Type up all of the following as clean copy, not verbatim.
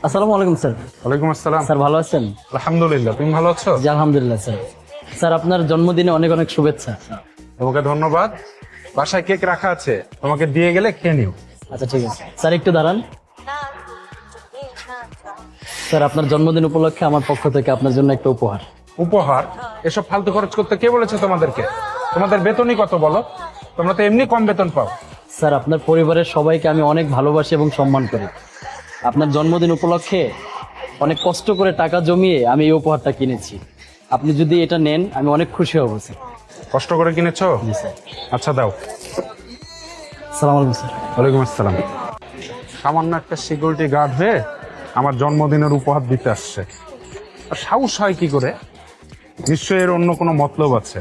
আসসালামু আলাইকুম স্যার। ওয়ালাইকুম আসসালাম। স্যার ভালো আছেন? আলহামদুলিল্লাহ, তুমি ভালো আছো? জি আলহামদুলিল্লাহ স্যার। স্যার আপনার জন্মদিনে অনেক অনেক শুভেচ্ছা। তোমাকে ধন্যবাদ। বাসায় কেক রাখা আছে, তোমাকে দিয়ে গেলে খেয়ে নিও। আচ্ছা ঠিক আছে স্যার, একটু দাঁড়ান। স্যার আপনার জন্মদিন উপলক্ষে আমার পক্ষ থেকে আপনার জন্য একটা উপহার। উপহার? এসব ফালতু খরচ করতে কে বলেছে তোমাদেরকে? তোমাদের বেতনই কত বলো? তোমরা তো এমনি কম বেতন পাও। স্যার আপনার পরিবারের সবাইকে আমি অনেক ভালোবাসি এবং সম্মান করি। আপনার জন্মদিন উপলক্ষে অনেক কষ্ট করে টাকা জমিয়ে আমি এই উপহারটা কিনেছি। আপনি যদি এটা নেন আমি অনেক খুশি হব স্যার। কষ্ট করে কিনেছো? জি স্যার। আচ্ছা দাও। আসসালামু আলাইকুম স্যার। ওয়ালাইকুম আসসালাম। সামান্য একটা সিকিউরিটি গার্ড হয়ে আমার জন্মদিনের উপহার দিতে আসছে, আর সাহস হয় কি করে? নিশ্চয়ই এর অন্য কোনো মতলব আছে।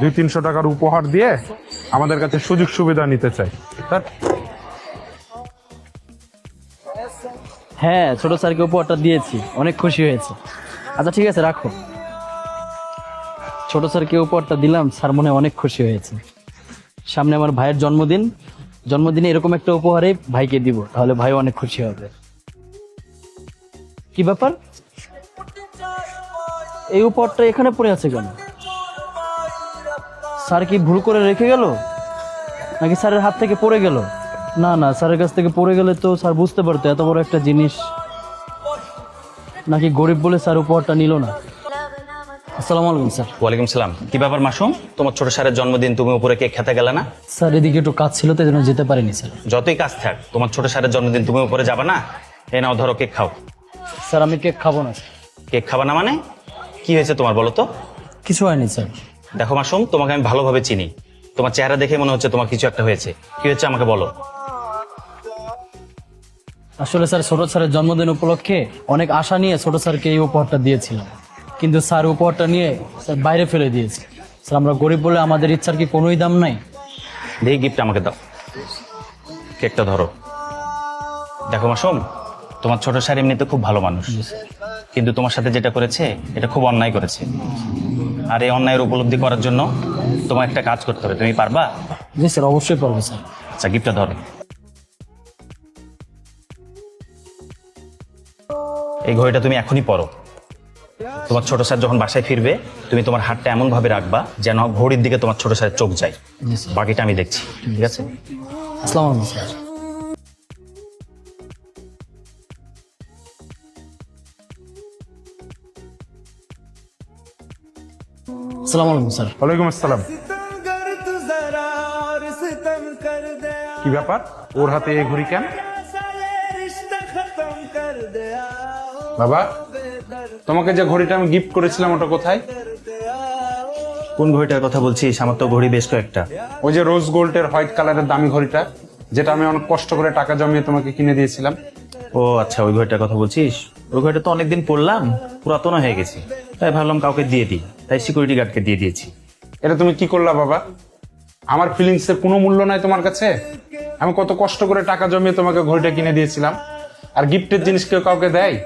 200-300 টাকার উপহার দিয়ে আমাদের কাছে সুযোগ সুবিধা নিতে চাই। তার হ্যাঁ, ছোট স্যারকে উপহারটা দিয়েছি, অনেক খুশি হয়েছে। আচ্ছা ঠিক আছে রাখো। ছোট স্যারকে উপহারটা দিলাম, স্যার মনে হয় অনেক খুশি হয়েছে। সামনে আমার ভাইয়ের জন্মদিন, জন্মদিনে এরকম একটা উপহারে ভাইকে দিব, তাহলে ভাইও অনেক খুশি হবে। কি ব্যাপার, এই উপহারটা এখানে পড়ে আছে কেন? স্যার কি ভুল করে রেখে গেল, নাকি স্যারের হাত থেকে পড়ে গেল? না না, স্যারের কাছ থেকে পড়ে গেলে তো স্যার বুঝতে পারতো এত বড় একটা জিনিস। নাকি গরিব বলে স্যার উপহারটা নিল না? আসসালামু আলাইকুম স্যার। ওয়ালাইকুম সালাম। কি ব্যাপার মাসুম, তোমার ছোট স্যারের জন্মদিন, তুমি উপরে কেক খেতে গেলে না? স্যার এদিকে একটু কাজ ছিল তো এই জন্য যেতে পারিনি স্যার। যতই কাজ থাক, তোমার ছোট স্যারের জন্মদিন, তুমি উপরে যাবা না? এ নাও ধরো, কেক খাও। স্যার আমি কেক খাবো না স্যার। কেক খাবা না মানে? কি হয়েছে তোমার বলো তো? কিছু হয়নি স্যার। দেখো মাসুম, তোমাকে আমি ভালোভাবে চিনি, তোমার চেহারা দেখে মনে হচ্ছে তোমার কিছু একটা হয়েছে। কি হচ্ছে আমাকে বলো। আসলে স্যার ছোট স্যারের জন্মদিন উপলক্ষে অনেক আশা নিয়ে ছোট স্যারকে এই উপহারটা দিয়েছিলাম, কিন্তু স্যার উপহারটা নিয়ে স্যার বাইরে ফেলে দিয়েছে। স্যার আমরা গরিব বলে আমাদের ইচ্ছার কি কোনোই দাম নাই? দেখি গিফট আমাকে দাও, কেকটা ধরো। দেখো মাসুম, তোমার ছোট স্যার এমনিতে খুব ভালো মানুষ, কিন্তু তোমার সাথে যেটা করেছে এটা খুব অন্যায় করেছে। আর এই অন্যায়ের উপলব্ধি করার জন্য তোমার একটা কাজ করতে হবে, তুমি পারবা? জি স্যার, অবশ্যই পারবো স্যার। আচ্ছা, গিফটটা ধরো। এই ঘড়িটা তুমি এখনই পরো। তোমার ছোট স্যার যখন বাসায় ফিরবে, তুমি তোমার হাতটা এমন ভাবে রাখবা যেন ঘড়ির দিকে তোমার ছোট স্যারের চোখ যায়। জি স্যার। বাকিটা আমি দেখছি, ঠিক আছে? আসসালামু আলাইকুম স্যার। আসসালামু আলাইকুম স্যার। ওয়ালাইকুম আসসালাম। কি ব্যাপার, ওর হাতে এই ঘড়ি কেন? বাবা, তোমাকে যে ঘড়িটা আমি গিফট করেছিলাম ওটা কোথায়? কোন ঘড়িটার কথা বলছিস? আমার তো ঘড়ি বেশ কয়েকটা। ওই যে রোজ গোল্ডের হোয়াইট কালারের দামি ঘড়িটা, যেটা আমি অনেক কষ্ট করে টাকা জমিয়ে তোমাকে কিনে দিয়েছিলাম। ও আচ্ছা, ওই ঘড়িটার কথা বলছিস। ওই ঘড়িটা তো অনেকদিন পরলাম, পুরাতন হয়ে গেছে, তাই ভাবলাম কাউকে দিয়ে দিই, তাই সিকিউরিটি গার্ডকে দিয়ে দিয়েছি। এটা তুমি কি করলা বাবা? আমার ফিলিংস এর কোনো মূল্য নাই তোমার কাছে? আমি কত কষ্ট করে টাকা জমিয়ে তোমাকে ঘড়িটা কিনে দিয়েছিলাম। আর গিফটের জিনিস কেউ কাউকে দেয়?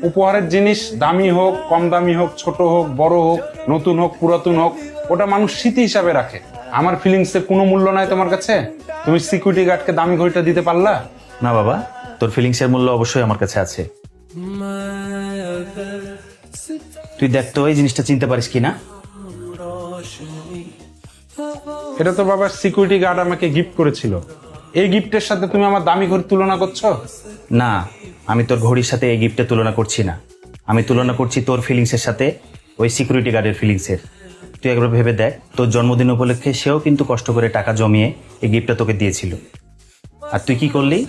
উপহারের জিনিস দামি হোক, কম দামি হোক, ছোট হোক, বড় হোক, নতুন হোক, পুরাতন হোক, ওটা মানুষ স্মৃতি হিসাবে রাখে। আমার ফিলিংস এর কোনো মূল্য নাই তোমার কাছে? তুমি সিকিউরিটি গার্ডকে দামি ঘড়িটা দিতে পারলা? না বাবা, তোর ফিলিংসের মূল্য অবশ্যই আমার কাছে আছে। তুই দেখ তো এই জিনিসটা চিনতে পারিস কিনা। এটা তো বাবা সিকিউরিটি গার্ড আমাকে গিফট করেছিল। এই গিফটের সাথে তুমি আমার দামি ঘড়ি তুলনা করছো? না, আমি তোর ঘড়ির সাথে এই গিফটের তুলনা করছি না, আমি তুলনা করছি তোর ফিলিংসের সাথে ওই সিকিউরিটি গার্ডের ফিলিংসের। তুই একবার ভেবে দেখ, তোর জন্মদিন উপলক্ষে সেও কিন্তু কষ্ট করে টাকা জমিয়ে এই গিফটটা তোকে দিয়েছিল, আর তুই কি করলি?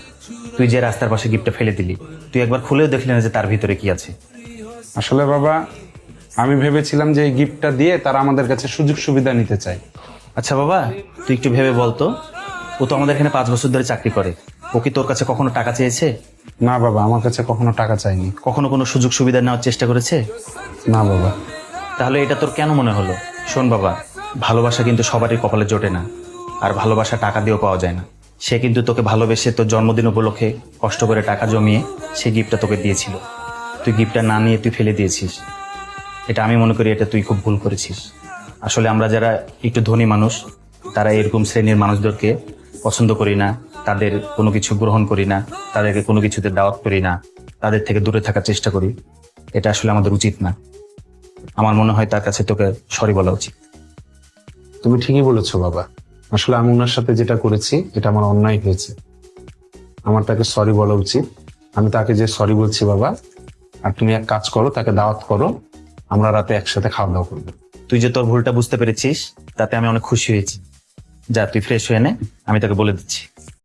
তুই যে রাস্তার পাশে গিফটটা ফেলে দিলি, তুই একবার খুলেও দেখলি না যে তার ভিতরে কি আছে। আসলে বাবা, আমি ভেবেছিলাম যে এই গিফটটা দিয়ে তারা আমাদের কাছে সুযোগ সুবিধা নিতে চায়। আচ্ছা বাবা, তুই একটু ভেবে বলতো, ও তো আমাদের এখানে 5 বছর ধরে চাকরি করে, ও কি তোর কাছে কখনো টাকা চেয়েছে? না বাবা, আমার কাছে কখনো টাকা চাইনি। কখনো কোনো সুযোগ সুবিধা নেওয়ার চেষ্টা করেছে? না বাবা। তাহলে এটা তোর কেন মনে হলো? শোন বাবা, ভালোবাসা কিন্তু সবারই কপালে জোটে না, আর ভালোবাসা টাকা দিয়েও পাওয়া যায় না। সে কিন্তু তোকে ভালোবেসে তোর জন্মদিন উপলক্ষে কষ্ট করে টাকা জমিয়ে সেই গিফটটা তোকে দিয়েছিল, তুই গিফটটা না নিয়ে তুই ফেলে দিয়েছিস। এটা আমি মনে করি এটা তুই খুব ভুল করেছিস। আসলে আমরা যারা একটু ধনী মানুষ, তারা এরকম শ্রেণীর মানুষদেরকে পছন্দ করি না, তাদের কোনো কিছু গ্রহণ করি না, তাদেরকে কোনো কিছুতে দাওয়াত করি না, তাদের থেকে দূরে থাকার চেষ্টা করি, এটা আসলে আমাদের উচিত না। আমার মনে হয় তার কাছে তোকে সরি বলা উচিত। তুমি ঠিকই বলেছো বাবা, আসলে আমি ওনার সাথে যেটা করেছি এটা আমার অন্যায় হয়েছে, আমার তাকে সরি বলা উচিত। আমি তাকে যে সরি বলছি বাবা। আর তুমি এক কাজ করো, তাকে দাওয়াত করো, আমরা রাতে একসাথে খাওয়া দাওয়া করবো। তুই যে তোর ভুলটা বুঝতে পেরেছিস তাতে আমি অনেক খুশি হয়েছি। যা তুই ফ্রেশ হয়ে নে, আমি তোকে বলে দিচ্ছি।